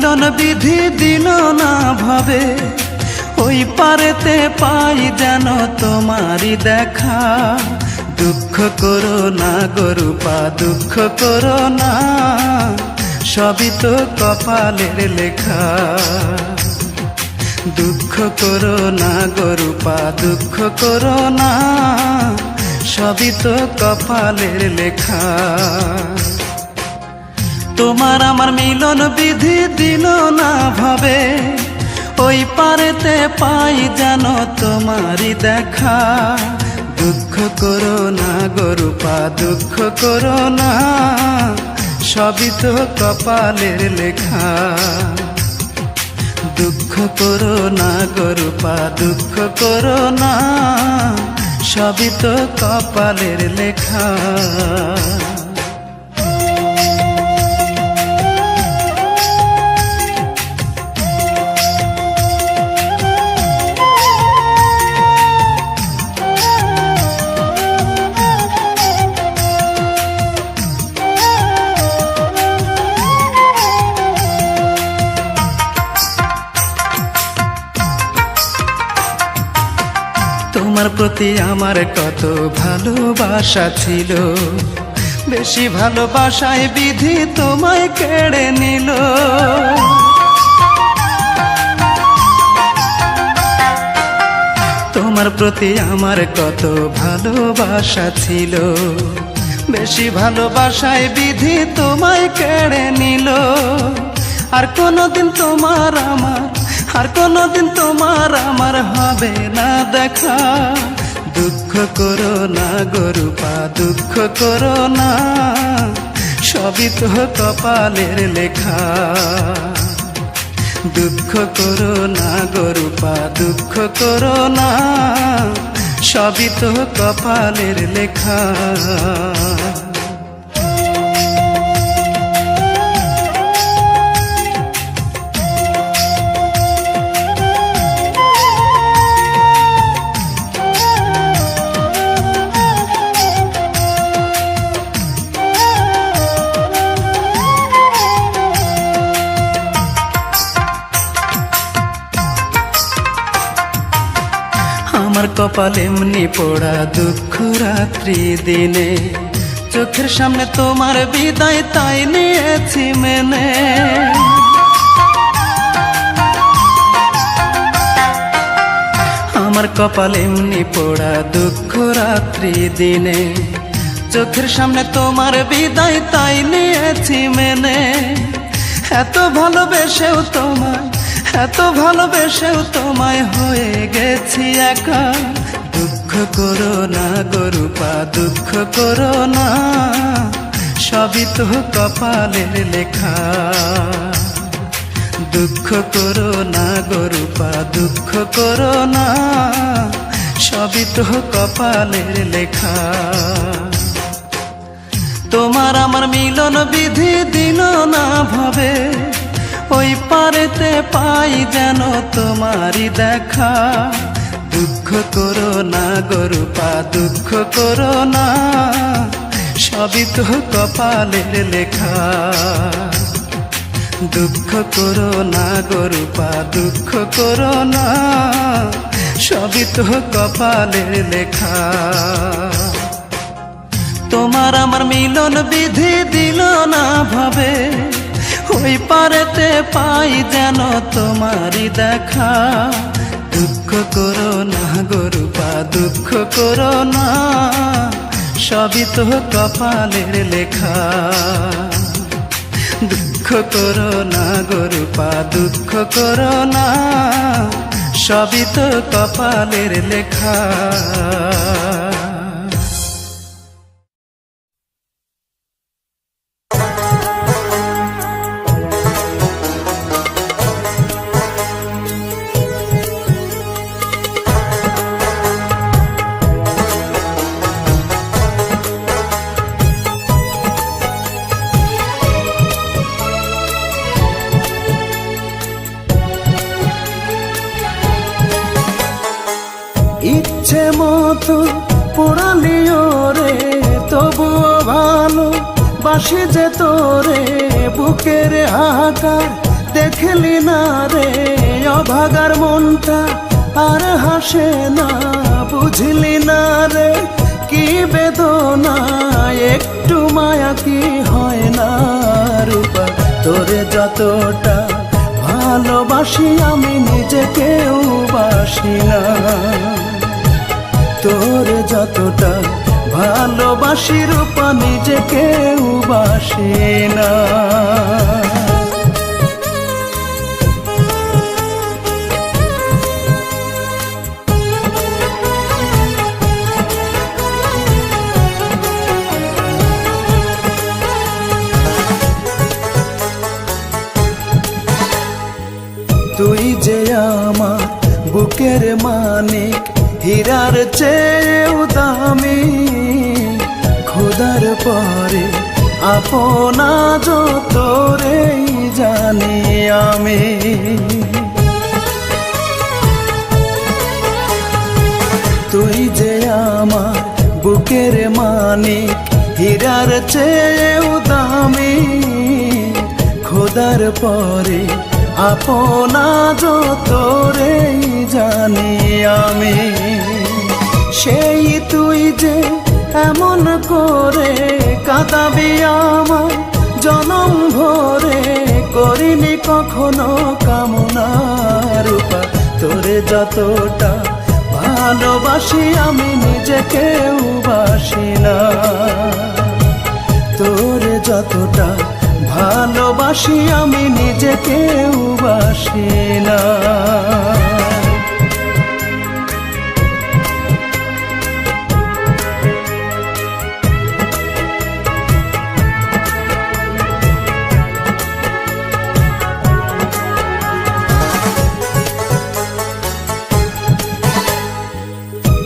মিলন বিধি দিল না ভাবে, ওই পারেতে পাই যেন তোমারই দেখা। দুঃখ করো না গো রূপা, দুঃখ করো না, সবই তো কপালের লেখা। দুঃখ করো না গো রূপা, দুঃখ করো না, সবই তো কপালের লেখা। তোমার আমার মিলন বিধি দিল না ভাবে, ওই পারেতে পাই যেন তোমারই দেখা। দুঃখ করো না গো রূপা, দুঃখ করো না, সবই তো কপালের লেখা। দুঃখ করো না গো রূপা, দুঃখ করো না, সবই তো কপালের লেখা। তোমার প্রতি আমার কত ভালোবাসা ছিল, বেশি ভালোবাসায় বিধি তোমায় কেড়ে নিল। তোমার প্রতি আমার কত ভালোবাসা ছিল, বেশি ভালোবাসায় বিধি তোমায় কেড়ে নিল। আর কোনোদিন তোমার আমার, আর কোনোদিন তোমার আমার হবে না দেখা। দুঃখ করো না গো রূপা, দুঃখ করো না, সবই তো কপালের লেখা। দুঃখ করো না গো রূপা, দুঃখ করো না, সবই তো কপালের লেখা। আমার কপাল এমনি পোড়া দুঃখ রাত্রি দিনে, চোখের সামনে তোমার বিদায় তাই নিয়েছি মেনে। আমার কপাল এমনি পোড়া দুঃখ রাত্রি দিনে, চোখের সামনে তোমার বিদায় তাই নিয়েছি মেনে। এত ভালোবেসেও তোমায়, এত ভালোবেসেও তোমায় হয়ে গেছি একা। দুঃখ করো না গো রূপা, দুঃখ করো না, সবই তো কপালের লেখা। দুঃখ করো না গো রূপা, দুঃখ করো না, সবই তো কপালের লেখা। তোমার আমার মিলন বিধি দিল না ভাবে, ওই পারেতে পাই যেন তোমারই দেখা। দুঃখ করো না গো রূপা, দুঃখ করো না, সবই তো কপালের লেখা। দুঃখ করো না গো রূপা, দুঃখ করো না, সবই তো কপালের লেখা। তোমার আমার মিলন বিধি দিল না ভাবে, ওই পারেতে পাই যেন তোমারই দেখা। দুঃখ করো না গো রূপা, দুঃখ করো না, সবই তো কপালের লেখা। দুঃখ করো না গো রূপা, দুঃখ করো না, সবই তো কপালের লেখা। ইচ্ছে মতো পোড়ালিও রে, তবুও ভালো বাসি যে তোরে। বুকের হাহাকার দেখলি না রে অভাগার মনটা আর হাসে না, বুঝলি না রে কি বেদনা, একটু মায়া কি হয় না রূপা। তোরে যতটা ভালোবাসি আমি নিজেকেও বাসি না, তোরে যতটা ভালোবাসি রূপা নিজেকেও বাসি না। তুই যে আমার বুকের মানিক, হীরার চেয়েও দামি, খোদার পরে আপনা তোরেই জানি আমি। তুই যে আমার বুকের মানিক, হীরার চেয়েও দামি, খোদার পরে আপনা তোরেই জানি আমি। সেই তুই যে এমন করে কাঁদাবি আমার জনম ভরে, করিনি কখনো কামনা রূপা। তোরে যতটা ভালোবাসি আমি নিজেকেও বাসি না, তোরে যতটা ভালোবাসি আমি নিজেকেও বাসি না।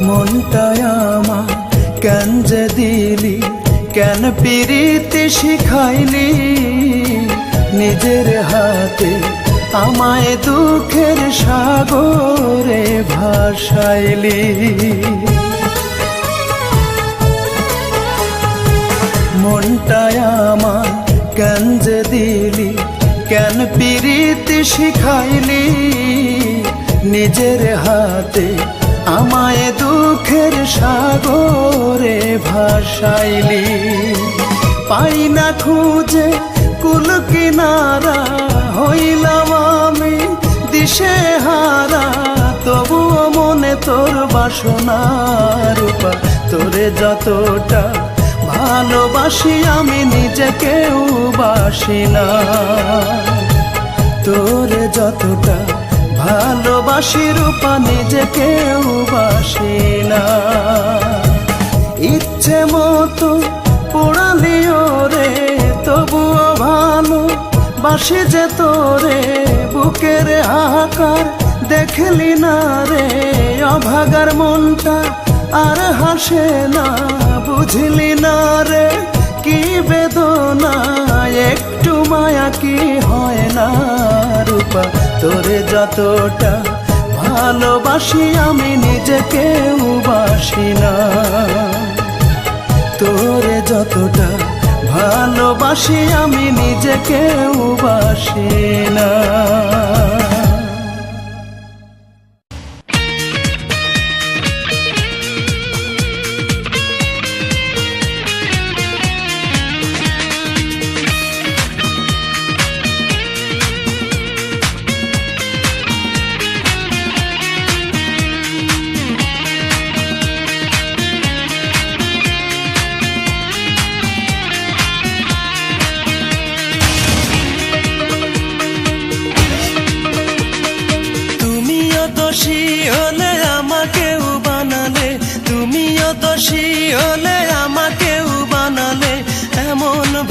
মনটায় আমার কেন যে দিলি, কেন পিরিতি শিখাইলি, নিজের হাতে আমায় দুঃখের সাগরে ভাসাইলি। মনটায় আমার কেন যে দিলি, কেন পিরিতি শিখাইলি, নিজের হাতে আমায় দুঃখের সাগরে ভাসাইলি। পাই না খুঁজে কুল কিনারা, হইলাম আমি দিশে হারা, তবুও মনে তোর বাসনা রূপা। তোরে যতটা ভালোবাসি আমি নিজেকেও বাসি না, তোরে যতটা ভালোবাসি রূপা নিজেকেও বাসি না। ইচ্ছে মতো পোড়ালিও রে তবুও ভালো বাসি যে তোরে, বুকের হাহাকার দেখলি না রে অভাগার মনটা আর হাসে না, বুঝলি না রে কি বেদনা, একটু মায়া কি হয় না রূপা। তোরে যতটা ভালোবাসি আমি নিজেকেও বাসি না, তোরে যতটা ভালোবাসি আমি নিজেকেও বাসি না।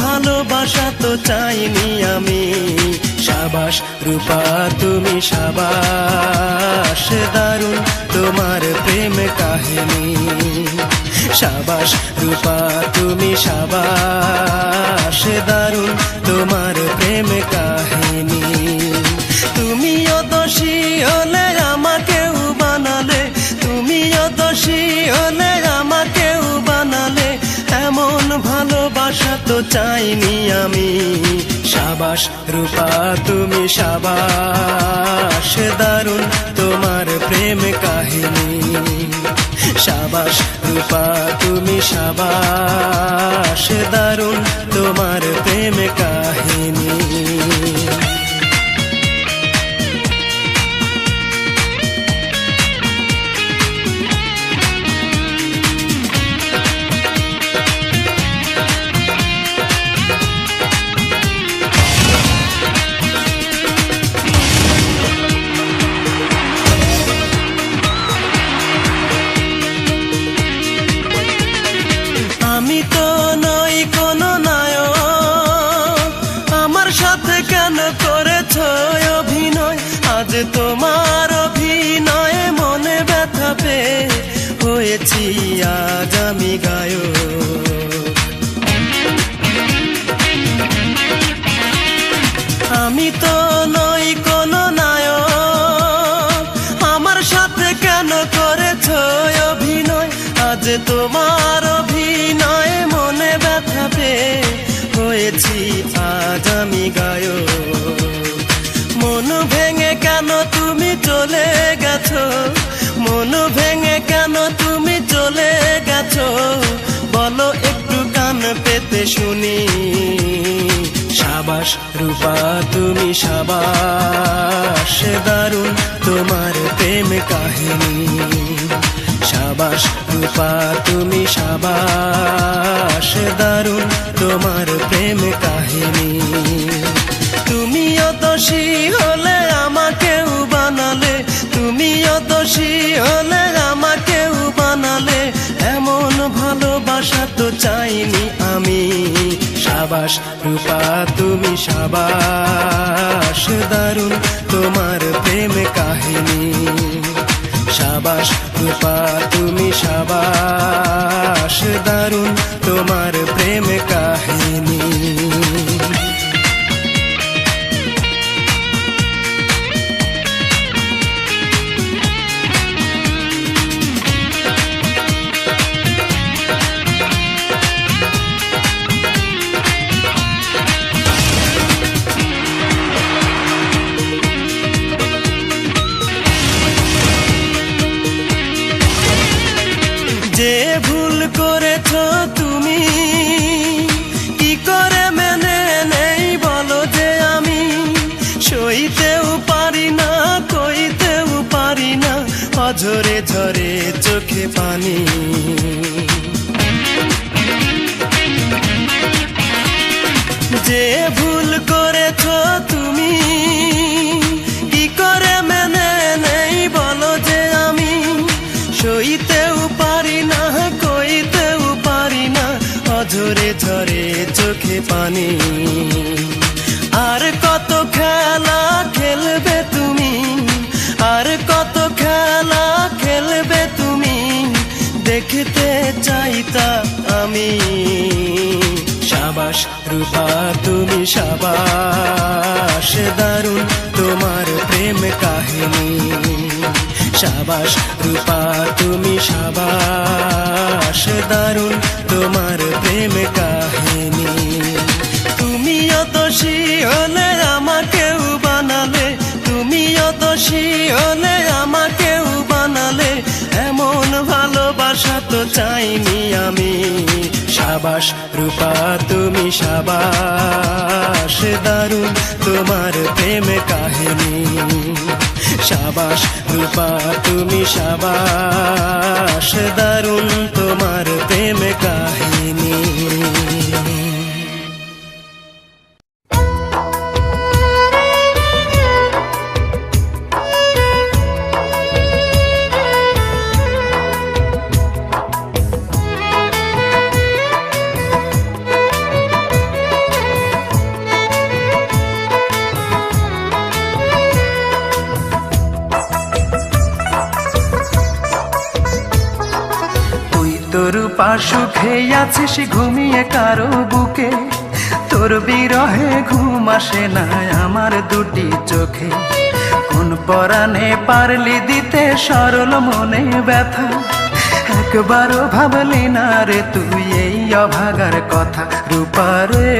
ভালোবাসা তো চাইনি আমি, সাবাস রূপা তুমি সাবাস, দারুণ তোমার প্রেম কাহিনী। সাবাস রূপা তুমি সাবাস, দারুণ তোমার প্রেম কাহিনী। তুমিও দোষী হলে আমাকেও বানালে, তুমিও দোষী হলে আমাকেও বানালে, এমন ভালোবাসা ভালোবাসা তো চাইনি আমি। সাবাস রূপা তুমি সাবাস, দারুণ তোমার প্রেম কাহিনী। সাবাস রূপা তুমি সাবাস, দারুণ তোমার প্রেম কাহিনী। আমি তো নই কোনো নায়ক, আমার সাথে কেন করেছ অভিনয়? আজ তোমার অভিনয়ে মনে ব্যথা পেয়ে হয়েছি আজ আমি গায়ক। আমি তো নই কোনো নায়ক, আমার সাথে কেন করেছ অভিনয়? আজ তোমার অভিনয়ে মনে ব্যথা পেয়ে হয়েছি আজ আমি গায়ক। মন ভেঙে কেন তুমি চলে গেছো? মন ভেঙে কেন তুমি চলে গেছো? বলো একটু কান পেতে শুনি। সাবাস রূপা তুমি সাবাস, দারুণ তোমার প্রেম কাহিনী। সাবাস রূপা তুমি সাবাস, দারুণ তোমার প্রেম কাহিনী। তুমিও দোষী হলে আমাকেও বানালে, তুমিও দোষী হলে আমাকেও বানালে। এমন ভালোবাসা তো চাইনি আমি। সাবাস রূপা তুমি সাবাস, দারুণ তোমার প্রেম কাহিনী। সাবাস রূপা তুমি সাবাস, দারুণ তোমার প্রেম কাহিনী। যে ভুল করেছ তুমি কি করে মেনে নেই বলো যে আমি? সইতেও পারি না, কইতেও পারি না, অঝরে ঝরে চোখে পানি। যে ভুল করেছ তুমি কি করে মেনে নেই বলো যে আমি? সইতেও পারি না, কইতেও পারি না, অঝরে ঝরে চোখে পানি। আর কত খেলা খেলবে তুমি? আর কত খেলা খেলবে তুমি? দেখতে চাইতা আমি। সাবাস রূপা তুমি সাবাস, দারুণ তোমার প্রেম কাহিনী। সাবাস রূপা তুমি সাবাস, দারুণ তোমার প্রেম কাহিনী। তুমিও দোষী হলে আমাকেও বানালে, তুমিও দোষী হলে আমাকেও বানালে। এমন ভালোবাসা তো চাইনি আমি। সাবাস রূপা তুমি সাবাস, দারুণ তোমার প্রেম কাহিনী। সাবাস রূপা তুমি সাবাস, দারুণ তোমার প্রেম কাহিনী। তোর পাশুখে আছিস ঘুমিয়ে কারো বুকে, তোর বিরহে ঘুম আসে না আমার দুটি চোখে। কোন পরাণে পারলি দিতে সরল মনে ব্যথা, একবারও ভাবলি না রে তুই এই অভাগার কথা রূপারে।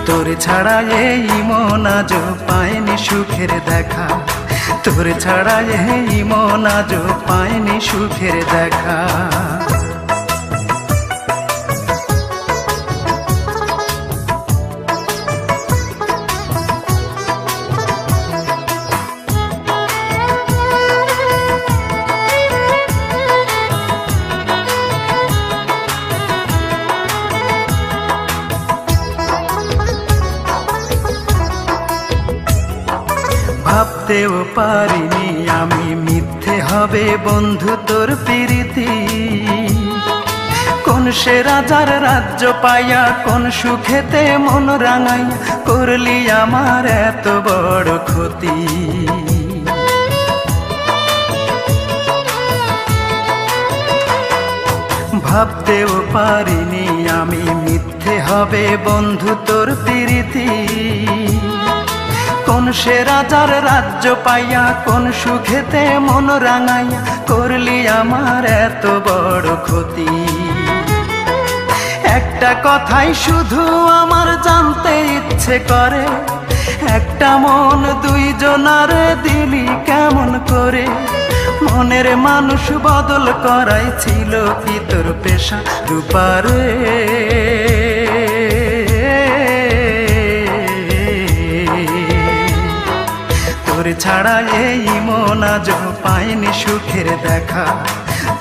তোর ছাড়া এই মন আজ পায়নি সুখের দেখা, তোর ছাড়া এই মন আজ পায়নি সুখের দেখা। ভাবতেও পারিনি আমি মিথ্যে হবে বন্ধু তোর প্রীতি। কোন সে রাজার রাজ্য পাইয়া কোন সুখেতে মন রাঙাইয়া করলি আমার এত বড় ক্ষতি। ভাবতেও পারিনি আমি মিথ্যে হবে বন্ধু তোর প্রীতি। কোন সে রাজার রাজ্য পাইয়া কোন সুখেতে মন রাঙাইয়া করলি আমার এত বড় ক্ষতি। একটা কথাই শুধু আমার জানতে ইচ্ছে করে, একটা মন দুইজনারে দিলি কেমন করে? মনের মানুষ বদল করাই ছিল কি তোর পেশা রূপারে। তোর ছাড়া এই মন আজ পায়নি সুখের দেখা,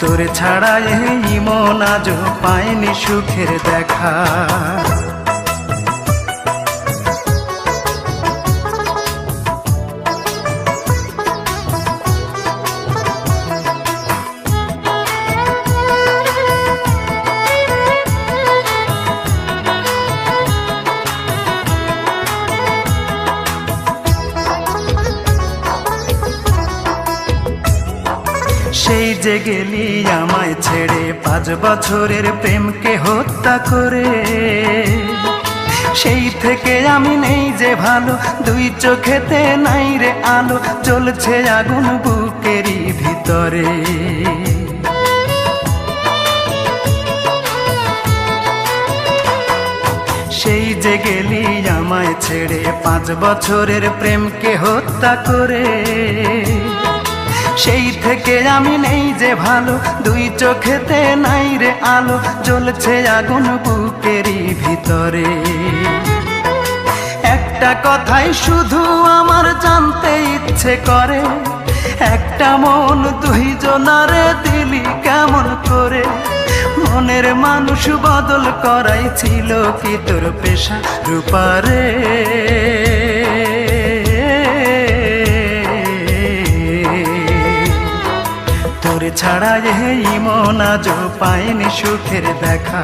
তোর ছাড়া এই মন আজ পায়নি সুখের দেখা। সেই যে গেলি আমায় ছেড়ে 5 বছরের প্রেমকে হত্যা করে, সেই থেকে আমি নেই যে ভালো, দুই চোখেতে নাই রে আলো, জ্বলছে আগুন বুকেরই ভিতরে। সেই যে গেলি আমায় ছেড়ে 5 বছরের প্রেমকে হত্যা করে, সেই থেকে আমি নেই যে ভালো, দুই চোখেতে নাই রে আলো, জ্বলছে আগুন বুকেরই ভিতরে। একটা কথাই শুধু আমার জানতে ইচ্ছে করে, একটা মন দুইজনারে দিলি কেমন করে? মনের মানুষ বদল করাই ছিল কি তোর পেশা রূপারে। তোর ছাড়া এই মন আজ পায়নি সুখের দেখা,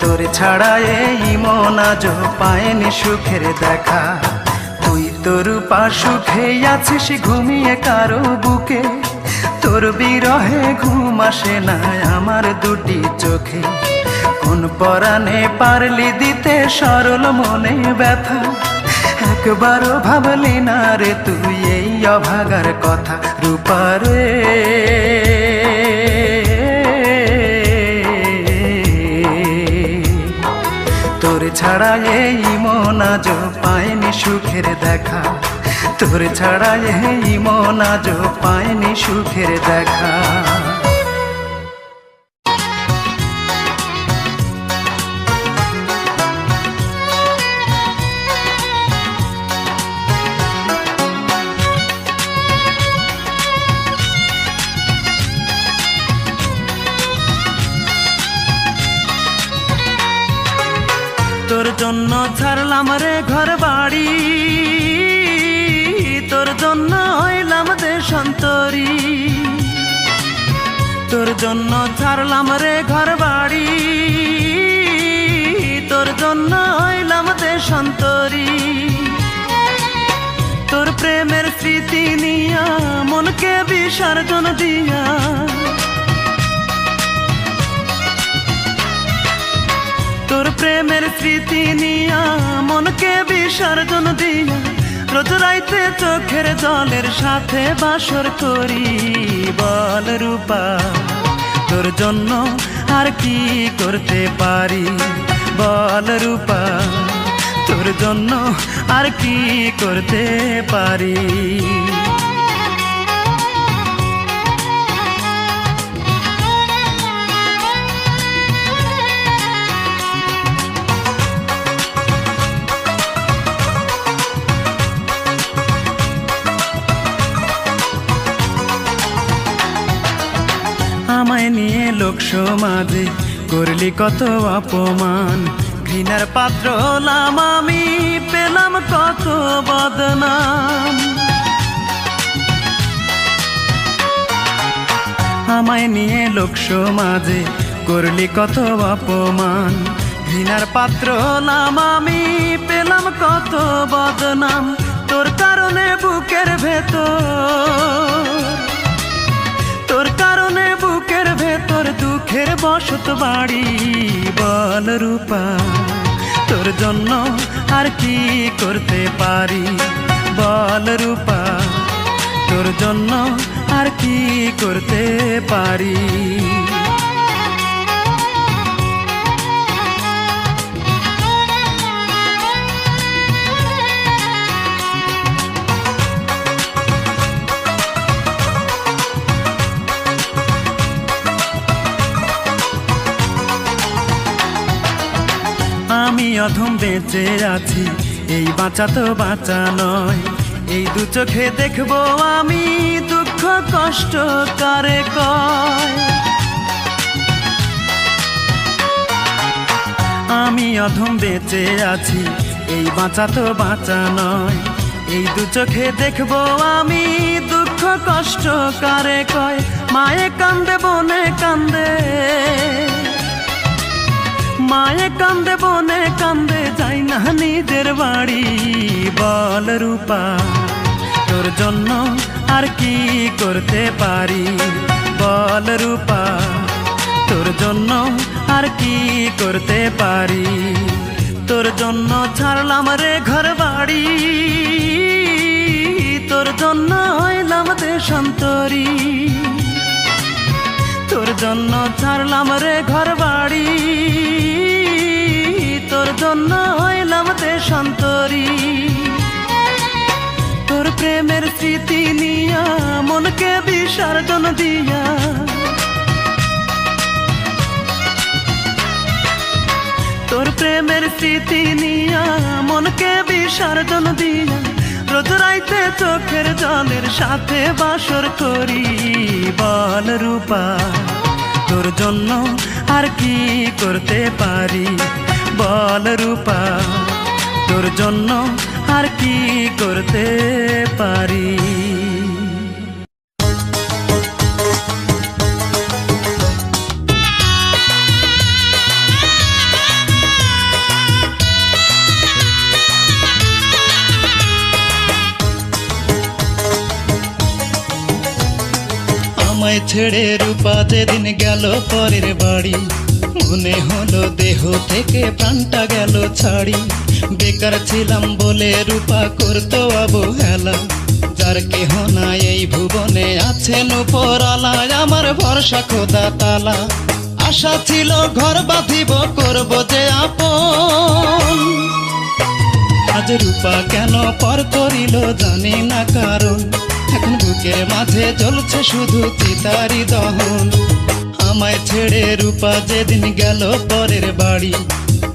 তোর ছাড়া এই মন আজ পায়নি সুখের দেখা। তুই তোর পা সুখে আছিস ঘুমিয়ে কারো বুকে, তোর বিরহে ঘুম আসে না আমার দুটি চোখে। কোন পরাণে পারলি দিতে সরল মনে ব্যথা, একবারও ভাবলি না রে তুই এই অভাগার কথা রূপারে। তোর ছাড়া এই মন আজ পায়নি সুখের দেখা, তোর ছাড়া এই মন আজ পায়নি সুখের দেখা। তোর জন্য ছাড়লাম রে ঘর বাড়ি, তোর জন্য হইলাম দেশান্তরী। তোর জন্য ছাড়লাম রে ঘর বাড়ি, তোর জন্য হইলাম দেশান্তরী। তোর প্রেমের স্মৃতি নিয়া মনকে বিসর্জন দিয়া, তোর প্রেমের স্মৃতি নিয়া মনকে বিসর্জন দিয়া, রোজ রাইতে চোখের জলের সাথে বাসর করি। বল রূপা তোর জন্য আর কি করতে পারি, বল রূপা তোর জন্য আর কি করতে পারি। আমায় নিয়ে লোক সমাজে করলি কত অপমান, ঘৃণার পাত্র হলাম আমি, পেলাম কত বদনাম। আমায় নিয়ে লোক সমাজে করলি কত অপমান, ঘৃণার পাত্র হলাম আমি, পেলাম কত বদনাম। তোর কারণে বুকের ভেতর, তোর কারণে বুকের ভেতর দুঃখের বসত বাড়ি। বল রূপা তোর জন্য আর কি করতে পারি, বল রূপা তোর জন্য আর কি করতে পারি। আমি অধম বেঁচে আছি, এই বাঁচা তো বাঁচা নয়, এই দু চোখে দেখবো আমি দুঃখ কষ্ট কারে কয়। আমি অধম বেঁচে আছি, এই বাঁচা তো বাঁচা নয়, এই দু চোখে দেখবো আমি দুঃখ কষ্ট কারে কয়। মায়ে কান্দে বনে কান্দে, মায়ে কান্দে বনে কান্দে, যাই না নিজের বাড়ি। বল রূপা তোর জন্য আর কি করতে পারি, বল রূপা তোর জন্য আর কি করতে পারি। তোর জন্য ছাড়লাম রে ঘর বাড়ি, তোর জন্য হইলাম দেশান্তরী। তোর জন্য ছাড়লাম রে ঘর বাড়ি, তোর জন্য হইলাম দেশান্তরী। তোর প্রেমের স্মৃতি নিয়া মনকে বিসর্জন দিয়া, তোর প্রেমের স্মৃতি নিয়া মনকে বিসর্জন দিয়া, রোজ রাইতে চোখের জলের সাথে বাসর করি। বল রূপা তোর জন্য আর কি করতে পারি, বল রূপা তোর জন্য আর কি করতে পারি। আমায় ছেড়ে রূপা যেদিন গেল পরের বাড়ি, মনে হলো দেহ থেকে প্রাণটা গেল ছাড়ি। বেকার ছিলাম বলে রূপা করতো অবহেলা, যার কেহ নাই এই ভুবনে আছেন উপরওয়ালা। আমার ভরসা খোদা তালা, আশা ছিল ঘর বাঁধিব করব যে আপন। আজ রূপা কেন পর করিল জানি না কারণ, এখন বুকের মাঝে জ্বলছে শুধু চিতারি দহন। আমায় ছেড়ে রূপা যেদিন গেল পরের বাড়ি,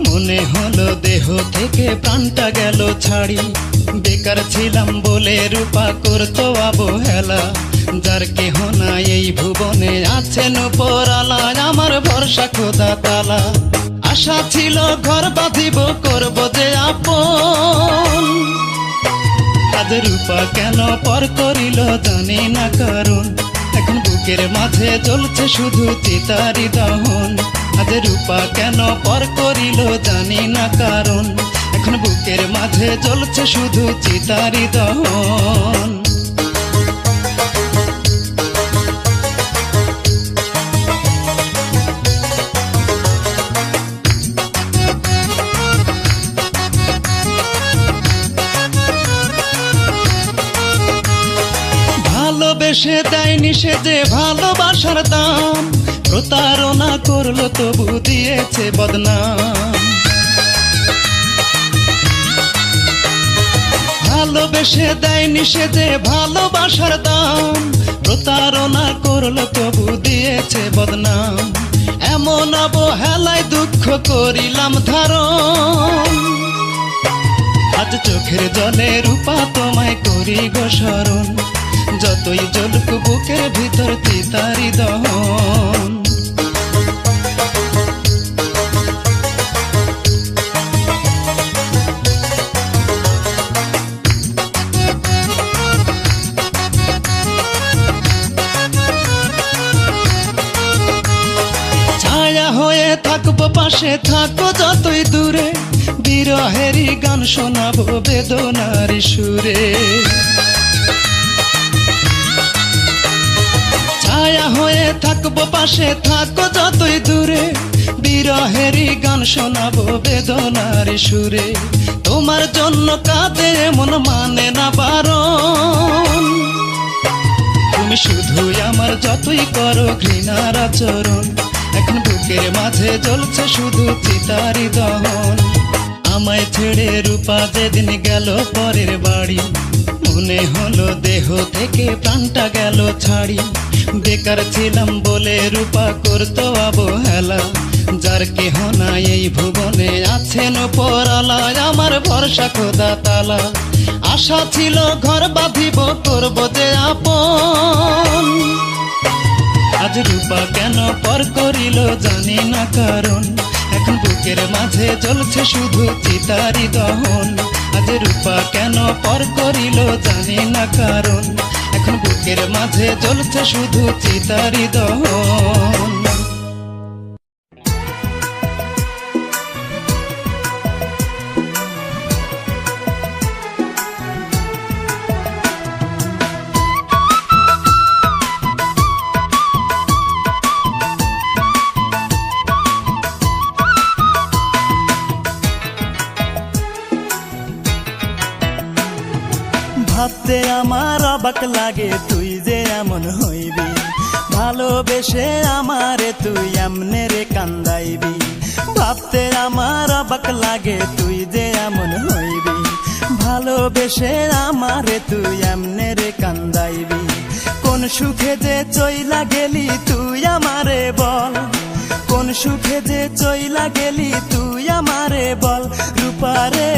মনে হলো দেহ থেকে প্রাণটা গেল ছাড়ি। বেকার ছিলাম বলে রূপা করতো অবহেলা, যার কেহ নাই এই ভুবনে আছেন উপরওয়ালা। আমার ভরসা খোদা তালা, আশা ছিল ঘর বাঁধিব করব যে আপন। আজ রূপা কেন পর করিল জানি না কারণ, এখন বুকের মাঝে জ্বলছে শুধু চিতারি দহন। আজ রূপা কেন পর করিল জানি না কারণ, এখন বুকের মাঝে জ্বলছে শুধু চিতারি দহন। ভালোবেসে দেয়নি সে যে ভালোবাসার দাম, প্রতারণা করলো তবু দিয়েছে বদনাম। ভালোবেসে দেয়নি সে যে ভালোবাসার দাম, প্রতারণা করলো তবু দিয়েছে বদনাম। এমন অবহেলায় দুঃখ করিলাম ধারণ, আজ চোখের জলে রূপা তোমায় করি গো স্মরণ। যতই জ্বলুক বুকের ভিতর তিতারি দহন। ছায়া হয়ে থাকবো পাশে, থাকো যতই দূরে, বিরহেরই গান শোনাবো বেদনার সুরে। ছায়া হয়ে থাকবো পাশে, থাকো যতই দূরে, বিরহেরই গান শোনাবো বেদনার সুরে। তোমার জন্য কাঁদে মন মানে না বারণ, তুমি শুধুই আমার যতই করো ঘৃণার আচরণ। এখন বুকের মাঝে জ্বলছে শুধু চিতারি দহন। আমায় ছেড়ে রূপা যেদিন গেল পরের বাড়ি, মনে হলো দেহ থেকে প্রাণটা গেল ছাড়ি। বেকার ছিলাম বলে রূপা করতো অবহেলা, যার কেহ নাই এই ভুবনে আছেন পরালায়। আমার ভরসা খোদা তালা, আশা ছিল ঘর বাঁধিব করব যে আপন। আজ রূপা কেন পর করিল জানি না কারণ, এখন বুকের মাঝে জ্বলছে শুধু চিতারি দহন। আজ রূপা কেন পর করিল জানি না কারণ, এখন বুকের মাঝে জ্বলছে শুধু চিতারি দহন। ভাবতে আমার অবাক লাগে তুই যে এমন হইবি, ভালোবেসে আমারে তুই এমনে রে কান্দাইবি। ভাবতে আমার অবাক লাগে তুই যে এমন হইবি, ভালোবেসে আমারে তুই এমনে রে কান্দাইবি। কোন সুখে যে চইলা গেলি তুই আমারে বল, কোন সুখে যে চইলা গেলি তুই আমারে বল। রূপারে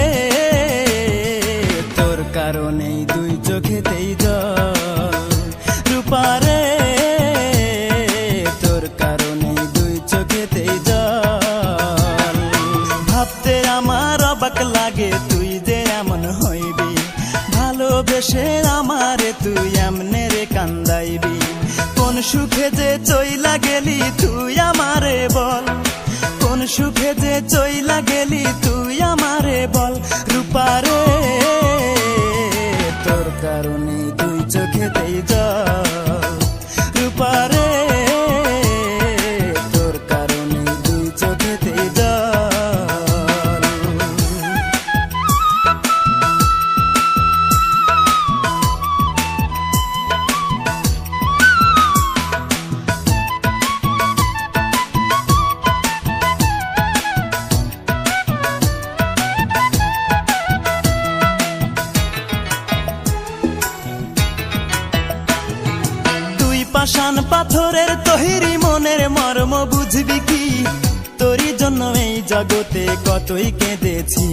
তোর কারণেই দুই চোখেতেই জল, রূপারে তোর কারণেই দুই চোখেতেই জল। ভাবতে আমার অবাক লাগে তুই যে এমন হইবি, ভালোবেসে আমারে তুই এমনে রে কান্দাইবি। কোন সুখে যে চইলা গেলি তুই আমারে বল, কোন সুখে যে চইলা গেলি তুই আমারে বল। রূপারে তোর কারণে দুই চোখেতেই জল, রূপারে তোর কারণে দুই চোখেতেই জল। পাষাণ পাথরের তৈরি মনের মর্ম বুঝবি কি, তোরই জন্য এই জগতে কতই কেঁদেছি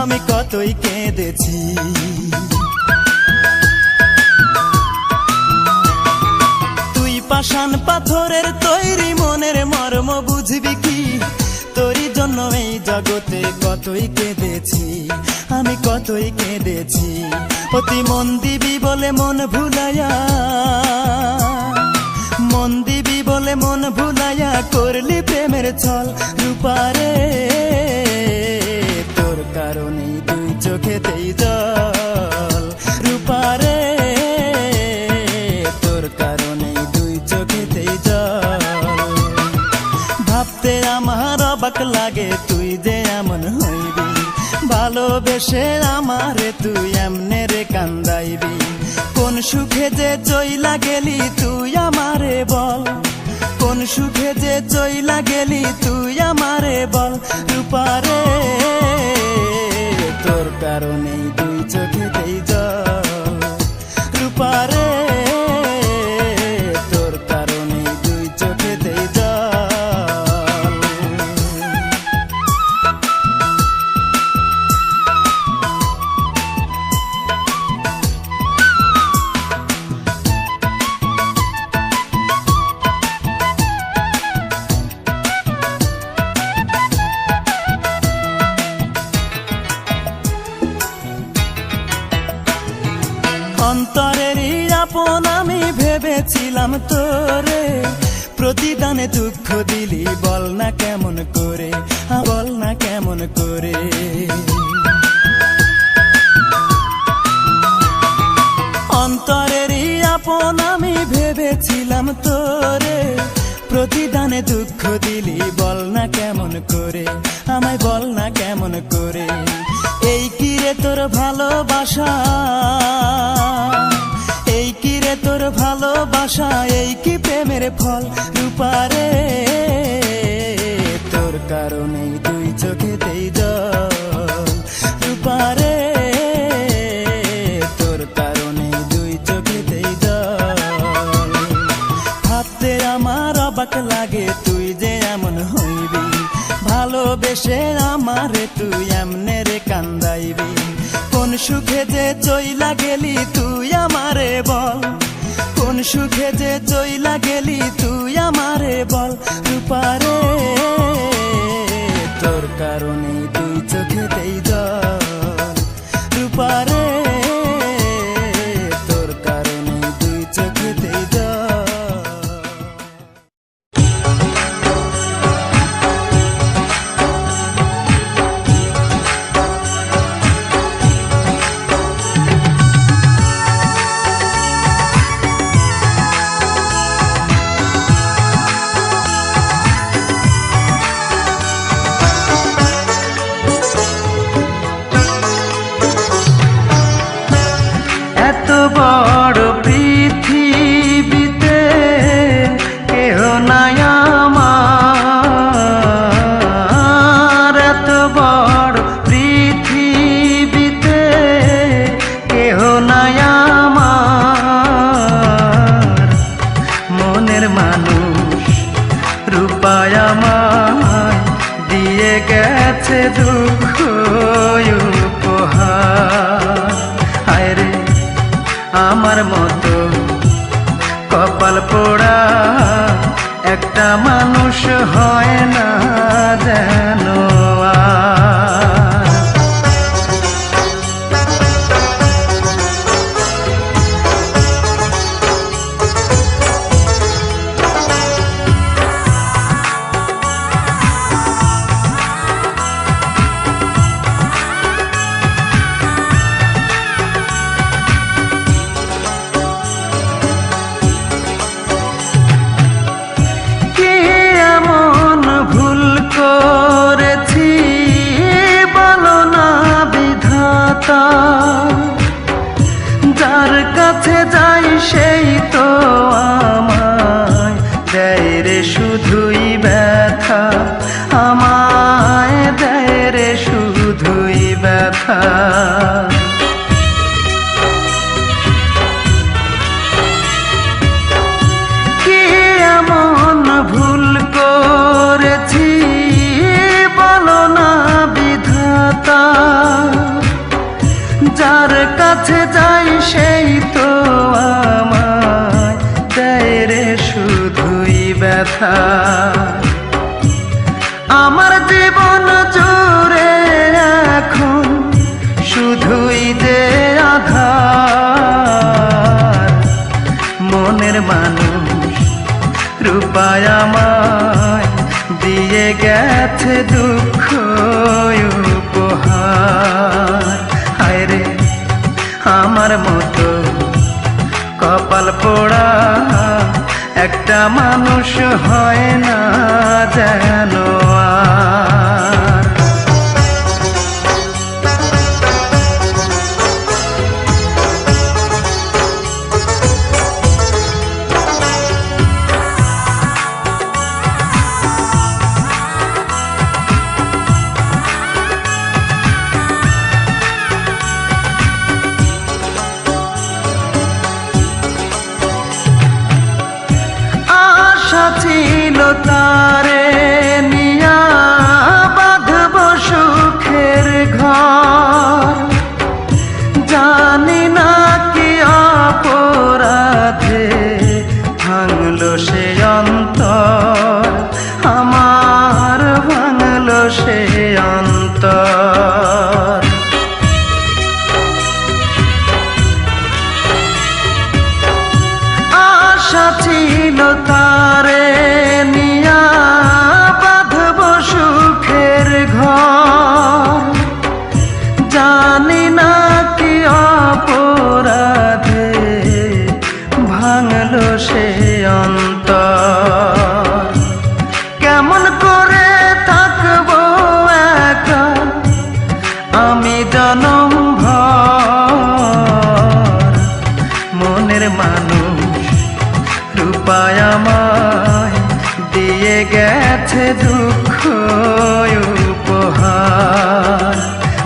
আমি, কতই কেঁদেছি। তুই পাষাণ পাথরের তৈরি মনের মর্ম বুঝবি কি, তোরই জন্য এই জগতে কতই কেঁদেছি আমি, কতই কেঁদেছি। অতি মন দিবি বলে মন ভুলাইয়া, মন দিবি বলে মন ভুলাইয়া করলি প্রেমের ছল। রূপারে তোর কারণেই দুই চোখেতেই জল, রূপারে তোর কারণেই দুই চোখেতেই জল। ভাবতে আমার অবাক লাগে তুই যে এমন হইবি, ভালোবেসে আমারে তুই এমনে রে কান্দাইবি। কোন কোন সুখে যে চইলা গেলি তুই আমারে বল, কোন সুখে যে চইলা গেলি তুই আমারে বল। রূপারে তোর কারণেই দুই চোখেতেই জল, রূপারে তোর কারণেই দুই চোখেতেই জল। অন্তরেরই আপন আমি ভেবেছিলাম তোরে, প্রতিদানে দুঃখ দিলি বল না কেমন করে, বল না কেমন করে। অন্তরেরই আপন আমি ভেবেছিলাম তোরে, প্রতিদানে দুঃখ দিলি বল না কেমন করে, আমায় বল না কেমন করে। এই কি রে তোর ভালোবাসা, এই কি রে তোর ভালোবাসা, এই কি প্রেমের ফল। রূপারে তোর কারণেই দুই চোখেতেই জল, রূপারে তোর কারণেই দুই চোখেতেই জল। ভাবতে আমার অবাক লাগে তুই যে এমন হইবি, ভালোবেসে আমারে তুই এমনে রে কান্দাইবি। কোন সুখে যে চইলা গেলি তুই আমারে বল, কোন সুখে যে চইলা গেলি তুই আমারে বল। রূপারে তোর কারণেই দুই চোখেতেই জল, রূপারে তোর কারণেই দুই চোখেতেই জল। এত বড় পৃথিবীতে কেহ নাই আমার, এত বড় পৃথিবীতে কেহ নাই আমার। মনের মানুষ রূপায় আমায় দিয়ে গেছে দুঃখ উপহার। হায় রে আমার মতো কপাল পোড়া একটা মানুষ হয় না যেন আর। করেছি বলো না বিধাতা, যার কাছে যাই সেই তো আমায় দেয় রে শুধুই ব্যথা, আমায় দেয় রে শুধুই ব্যথা। কি এমন ভুল করেছি বলো না বিধাতা, যার কাছে যাই সেই তো আমায় দেয় রে শুধুই ব্যথা। আমার জীবন জুড়ে এখন শুধুই যে আঘাত, মনের মানুষ রূপায় আমায় দিয়ে গেছে দুঃখ উপহার। হায় রে আমার মতো কপাল পোড়া একটা মানুষ হয় না যেন আর। জানি না কি অপরাধে ভাঙলো সে অন্তর আমার, ভাঙলো সে অন্তর। আশা ছিল তারে নিয়া বাঁধব সুখের ঘর, জানি না কি অপরাধে ভাঙলো সে অন্তর। কেমন করে থাকবো একা আমি জনম ভর, মনের মানুষ রূপায় আমায় দিয়ে গেছে দুঃখ উপহার।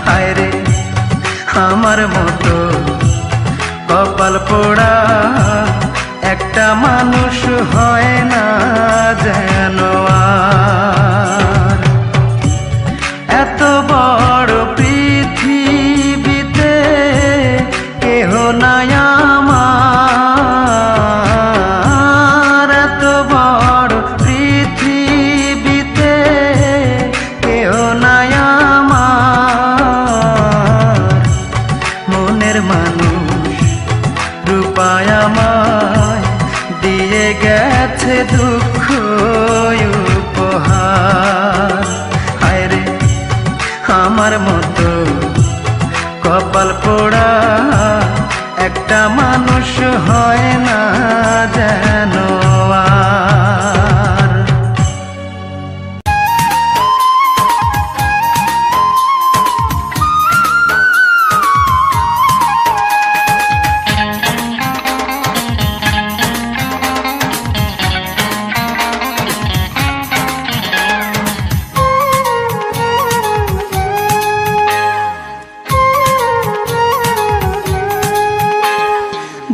হায় রে আমার মতো কপাল পোড়া একটা মানুষ হয় না যেন আর। এত বড় পৃথিবীতে কেহ নাই আমার, এত বড় পৃথিবীতে কেহ নাই আমার। মনের মানুষ রূপায় আমায় দিয়ে গেছে দুঃখ উপহার। হায় রে আমার মতো কপাল পোড়া একটা মানুষ হয় না যেন আর।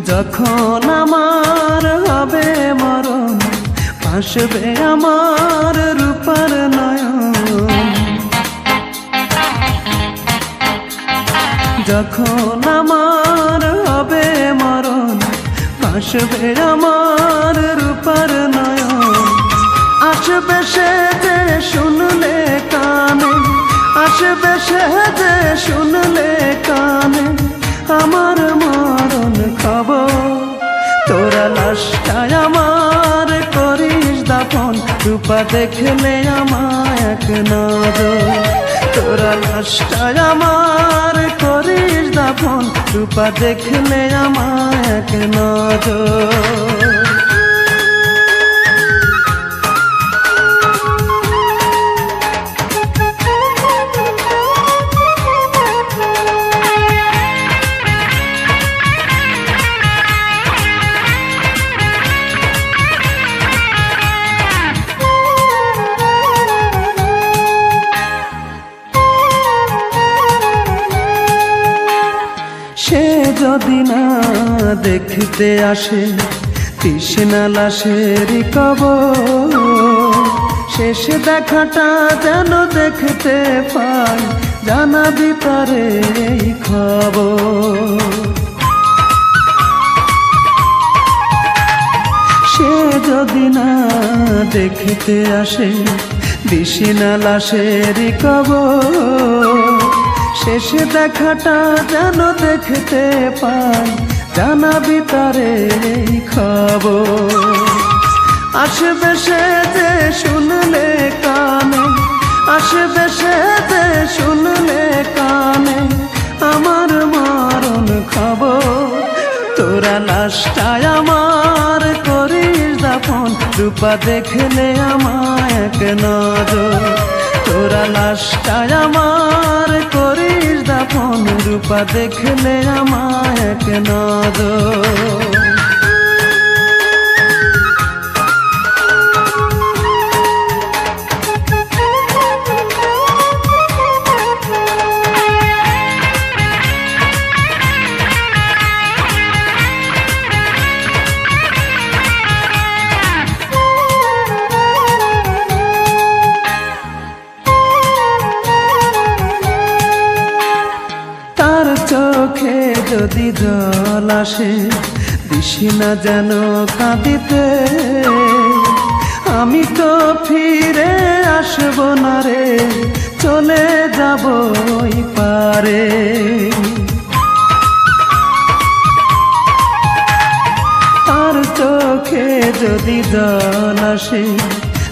যখন আমার হবে মরণ ভাসবে আমার রূপার নয়ন, যখন আমার হবে মরণ ভাসবে আমার রূপার নয়ন। আসবে সে যে শুনলে কানে, আসবে সে যে শুনলে কানে আমার মরণ খবর। তোরা লাশটায় আমার করিস দাফন, রূপা দেখলে আমায় এক নজর। তোরা লাশটায় আমার করিস দাফন, রূপা দেখলে আমায় এক নজর। সে যদি না দেখতে আসে তৃষ্ণা লাশের কবর, শেষ দেখাটা যেন দেখতে পাই জানাবি তারে এই খবর। সে যদি না দেখতে আসে তৃষ্ণা লাশের কবর, শেষ দেখাটা যেন দেখতে পাই জানাবি তারে এই খবর। আসবে সে যে শুনলে কানে, আসবে সে যে শুনলে কানে আমার মরণ খবর। তোরা লাশটায় আমার করিস দাফন, রূপা দেখলে আমায় এক নজর। তোরা লাশটায় আমার করিস দাফন, রূপা দেখলে আমায় এক নজর। যদি জল আসে দিশি না যেন কাঁদিতে, আমি তো ফিরে আসব না রে, চলে যাব ওই পারে। আর চোখে যদি জল আসে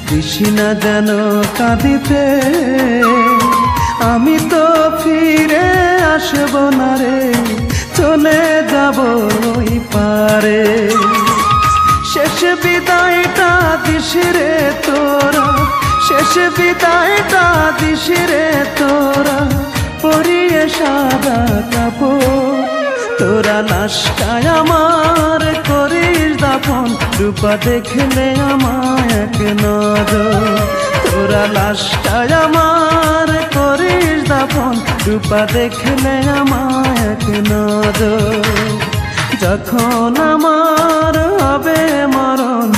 দিশি না যেন কাঁদিতে, আমি তো ফিরে আসব না রে, চলে যাব ওই পারে। শেষ বিদায়টা দিস রে তোরা, শেষ বিদায়টা দিস রে তোরা, পরিয়ে সাদা কাপড়। তোরা লাশটায় আমার করিস দাফন, রূপা দেখলে আমায় এক নজর। তোরা লাশটায় আমার করিস দাফন, রূপা দেখলে আমায় এক নজর। যখন আমার হবে মরণ,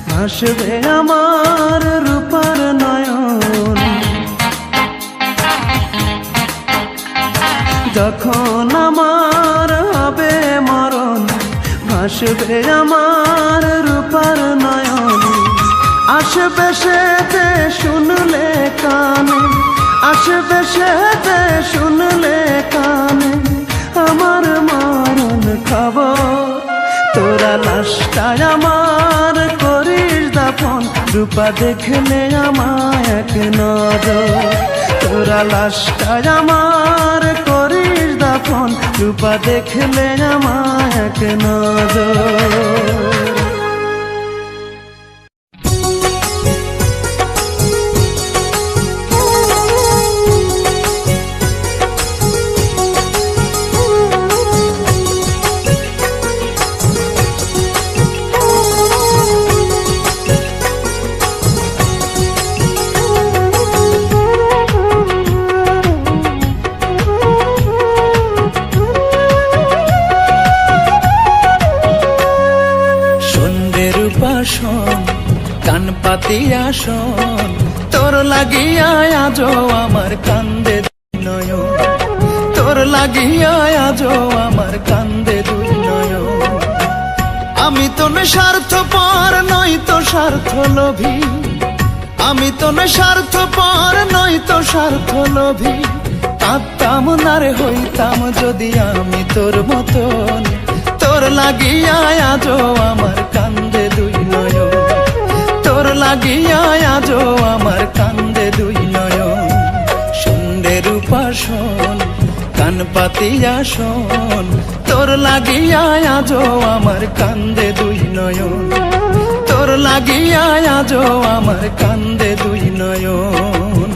ভাসবে আমার রূপার নয়ন। যখন আমার হবে মরণ, ভাসবে আমার রূপার নয়ন। আসবে সে যে শুনলে কানে, আসবে সে যে শুনলে কানে আমার মরণ খবর। তোরা লাশটায় আমার করিস দাফন, রূপা দেখলে আমায় এক নজর। তোরা লাশটায় আমার করিস দাফন, রূপা দেখলে আমায় এক নজর। কান পাতিয়া শোন, তোর লাগিয়া আজো আমার কান্দে দুই নয়ন। তোর লাগিয়া আজো আমার কান্দে দুই নয়ন। আমি তো স্বার্থপর নই তো স্বার্থ লোভী, আমি তো স্বার্থপর নই তো স্বার্থ লোভী। কাঁদতাম না রে হইতাম যদি আমি তোর মতন। তোর লাগিয়া আজো আমার কান্দে দুই নয়ন। তোর লাগিয়া আজো আমার কান্দে দুই নয়ন। শুনরে রূপা শোন, কান পাতিয়া শোন, তোর লাগিয়া আজো আমার কান্দে দুই নয়ন। তোর লাগিয়া আজো আমার কান্দে দুই নয়ন।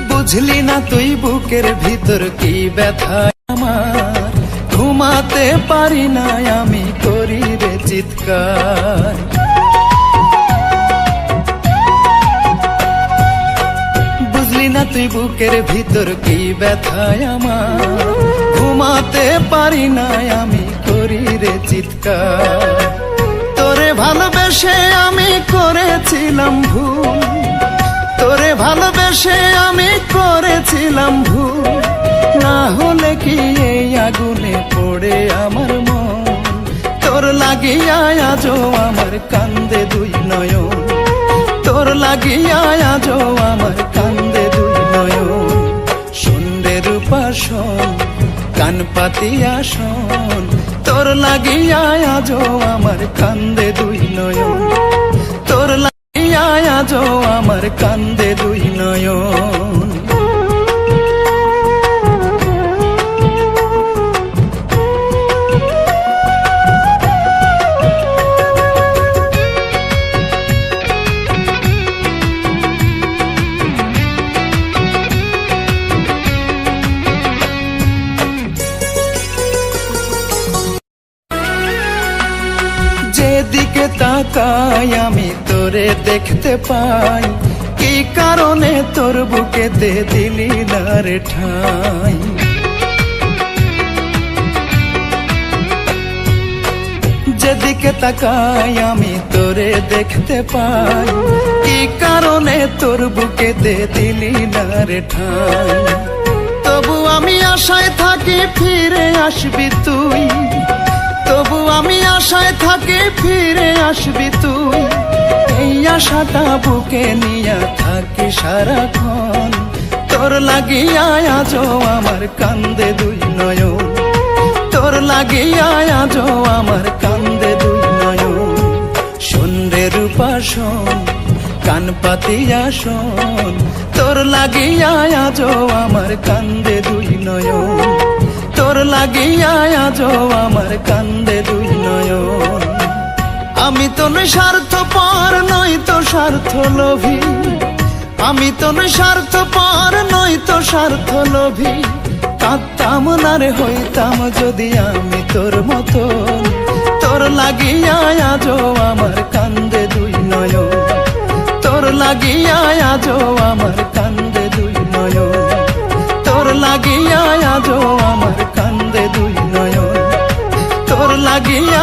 বুঝলি না তুই বুকের ভিতর কি ব্যথা আমার, ঘুমাতে পারি না আমি করি রে চিৎকার। বুঝলি না তুই বুকের ভিতর কি ব্যথা আমার, ঘুমাতে পারি না আমি করি রে চিৎকার। তোরে ভালোবেসে আমি করেছিলাম ভুল, তোরে ভালোবেসে আমি করেছিলাম ভুল। না হলে কি এই আগুনে পড়ে আমার মন। তোর লাগিয়া আজো আমার কান্দে দুই নয়ন। তোর লাগিয়া আজো আমার কান্দে দুই নয়ন। শুনরে রূপা শোন, কান পাতিয়া শোন, তোর লাগিয়া আজো আমার কান্দে দুই নয়ন। তোর লাগিয়া আজো আমার কান্দে দুই নয়ন। যেদিকে তাকাই আমি তোরে দেখতে পাই, কে তোর বুকেতে দিলি না রে ঠাই। যেদিকে তাকাই আমি তোরে দেখতে পাই, কি কারণে তোর বুকেতে দিলি না রে ঠাই। তবু আমি আশায় থাকি ফিরে আসবি তুই, তবু আমি আশায় থাকি ফিরে আসবি তুই। এই আশাটা বুকে নিয়া থাকি সারাক্ষণ, তোর লাগিয়া আজও আমার কান্দে দুই নয়ন, তোর লাগিয়া আজও আমার কান্দে দুই নয়ন। শোন রে রূপা শোন, কান পাতিয়া শোন, তোর লাগিয়া আজও আমার কান্দে দুই নয়ন, তোর লাগিয়া আজও আমার কান্দে দুই নয়ন। আমি তো নই স্বার্থপর, নই তো স্বার্থ লোভী, আমি তো নই স্বার্থপর, নই তো স্বার্থ লোভী। কাঁদতাম না রে হইতাম যদি আমি তোর মতন, তোর লাগিয়া আজও আমার কান্দে দুই নয়ন, তোর লাগিয়া আজও আমার কান্দে দুই নয়ন, তোর লাগিয়া আজও আমার কান্দে দুই নয়ন, তোর লাগিয়া